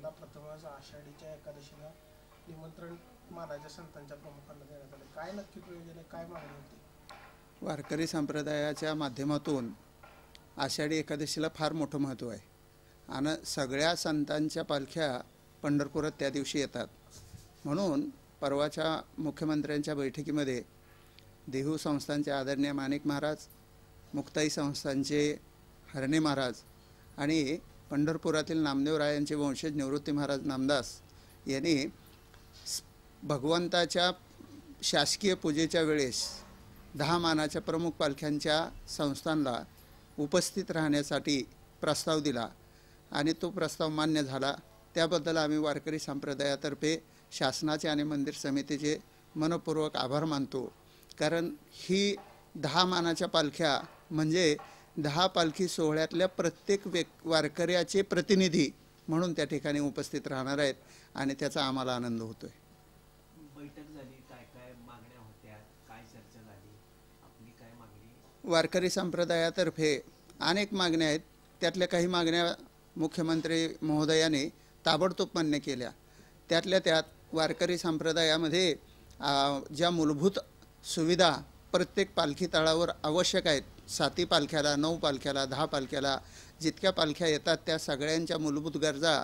यंदा प्रथमच आषाढीच्या एकादशीला निमंत्रण मानाच्या संतांच्या प्रमुखांना देण्यात आले. काय नक्की प्रयोजन आहे, काय मागणी होती? वारकरी संप्रदायाच्या माध्यमातून आषाढी एकादशीला फार मोठं महत्त्व आहे आणि सगळ्या संतांच्या पालख्या पंढरपुरात त्या दिवशी येतात. म्हणून परवाच्या मुख्यमंत्र्यांच्या बैठकीमध्ये देहू संस्थानचे आदरणीय माणिक महाराज, मुक्ताई संस्थानचे हरणे महाराज आणि पंढरपुरातील नामदेवरायांचे वंशज निवृत्ती महाराज नामदास यांनी भगवंताच्या शासकीय पूजेच्या वेळेस 10 मानाच्या प्रमुख पालख्यांच्या संस्थानला उपस्थित राहण्यासाठी प्रस्ताव दिला आणि तो प्रस्ताव मान्य झाला. त्याबद्दल आम्ही वारकरी संप्रदायातर्फे शासनाचे आणि मंदिर समितीचे मनपूर्वक आभार मानतो. कारण ही 10 मानाच्या पालख्या म्हणजे 10 पालखी सोहळ्यातल्या प्रत्येक वारकऱ्याचे प्रतिनिधी म्हणून त्या ठिकाणी उपस्थित राहणार आहेत आणि त्याचा आम्हाला आनंद होतोय. बैठक झाली, काय काय मागण्या होत्या, काय चर्चा झाली, आपली काय मागणी? वारकरी संप्रदायातर्फे अनेक मागण्या आहेत. त्यातल्या काही मागण्या मुख्यमंत्री महोदयाने ताबडतोब मान्य केल्या. त्यातल्या त्यात वारकरी संप्रदायामध्ये ज्या मूलभूत सुविधा प्रत्येक पालखी तळावर आवश्यक आहेत, 7 पालख्याला, 9 पालख्याला, 10 पालख्याला जितक्या पालख्या येतात त्या सगळ्यांच्या मूलभूत गरजा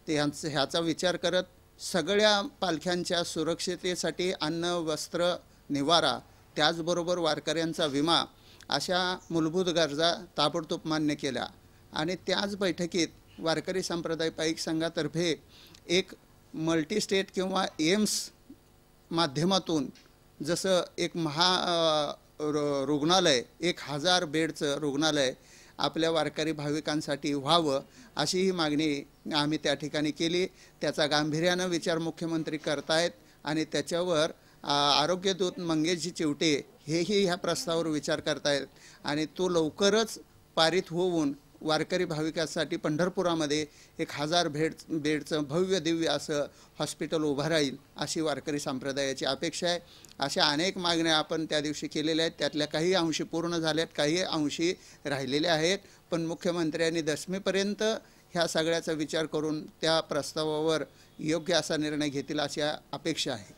ह्याचा विचार करत सगळ्या पालख्यांच्या सुरक्षिततेसाठी अन्न, वस्त्र, निवारा, त्याचबरोबर वारकऱ्यांचा विमा अशा मूलभूत गरजा ताबडतोब मान्य केल्या. आणि त्याच बैठकीत वारकरी संप्रदाय पाईक संघातर्फे एक मल्टीस्टेट किंवा एम्स माध्यमातून जसं एक रुग्णालय, 1000 बेडचं रुग्णालय आपल्या वारकरी भाविकांसाठी व्हावं अशी ही मागणी आम्ही त्या ठिकाणी केली. त्याचा गांभीर्यानं विचार मुख्यमंत्री करतायत आणि त्याच्यावर आरोग्यदूत मंगेशजी चिवटे हेही ह्या प्रस्तावावर विचार करतायत आणि तो लवकरच पारित होऊन वारकरी भाविकांसाठी पंढरपुरामध्ये 1000 बेडचं भव्य दिव्य असं हॉस्पिटल उभं राहील अशी वारकरी संप्रदायाची अपेक्षा आहे. अशा अनेक मागण्या आपण त्या दिवशी केलेल्या आहेत. त्यातल्या काही अंशी पूर्ण झाल्यात, काही अंशी राहिलेल्या आहेत. पण मुख्यमंत्र्यांनी दशमीपर्यंत ह्या सगळ्याचा विचार करून त्या प्रस्तावावर योग्य असा निर्णय घेतील अशी अपेक्षा आहे.